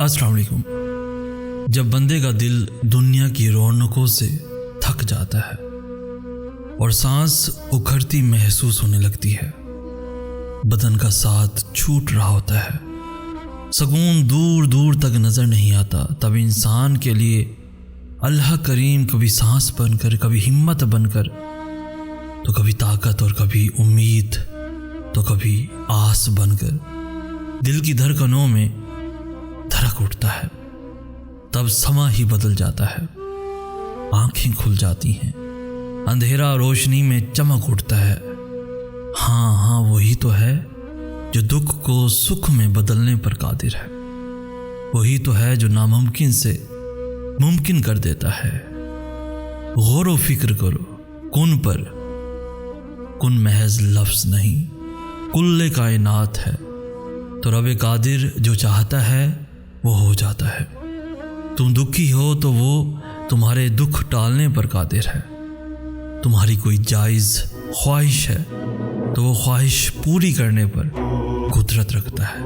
अस्सलाम वालेकुम। जब बंदे का दिल दुनिया की रौनकों से थक जाता है और सांस उखड़ती महसूस होने लगती है, बदन का साथ छूट रहा होता है, सुकून दूर दूर तक नज़र नहीं आता, तब इंसान के लिए अल्लाह करीम कभी सांस बनकर, कभी हिम्मत बनकर, तो कभी ताकत और कभी उम्मीद, तो कभी आस बनकर दिल की धड़कनों में धड़क उठता है। तब समा ही बदल जाता है, आंखें खुल जाती हैं, अंधेरा रोशनी में चमक उठता है। हाँ, वही तो है जो दुख को सुख में बदलने पर कादिर है, वही तो है जो नामुमकिन से मुमकिन कर देता है। गौर व फिक्र करो कुन पर, कुन महज लफ्ज़ नहीं, कुल्ले कायनात है, तो रब कादिर जो चाहता है वो हो जाता है। तुम दुखी हो तो वो तुम्हारे दुख टालने पर कादिर है। तुम्हारी कोई जायज़ ख्वाहिश है तो वो ख्वाहिश पूरी करने पर कुदरत रखता है।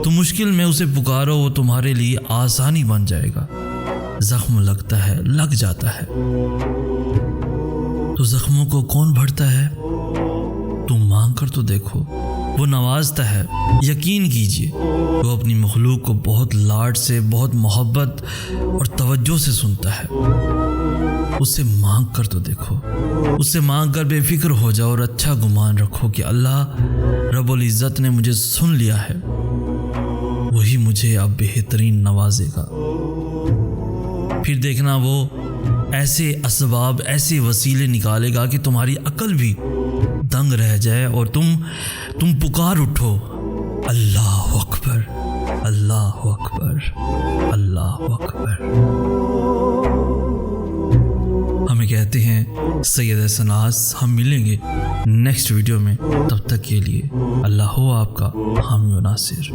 तुम मुश्किल में उसे पुकारो, वो तुम्हारे लिए आसानी बन जाएगा। ज़ख्म लगता है, लग जाता है, तो ज़ख्मों को कौन भरता है? तुम मांग कर तो देखो, वो नवाजता है। यकीन कीजिए, वो अपनी मखलूक को बहुत लाड से, बहुत मोहब्बत और तवज्जो से सुनता है। उससे मांग कर तो देखो, उससे मांग कर बेफिक्र हो जाओ और अच्छा गुमान रखो कि अल्लाह रब्बुल इज़्ज़त ने मुझे सुन लिया है, वही मुझे अब बेहतरीन नवाजेगा। फिर देखना वो ऐसे असबाब, ऐसे वसीले निकालेगा कि तुम्हारी अकल भी दंग रह जाए और तुम पुकार उठो, अल्लाह अकबर, अल्लाह अकबर, अल्लाह अकबर। हमें कहते हैं सैयद सनास। हम मिलेंगे नेक्स्ट वीडियो में, तब तक के लिए अल्लाह हो आपका हामी व नासिर।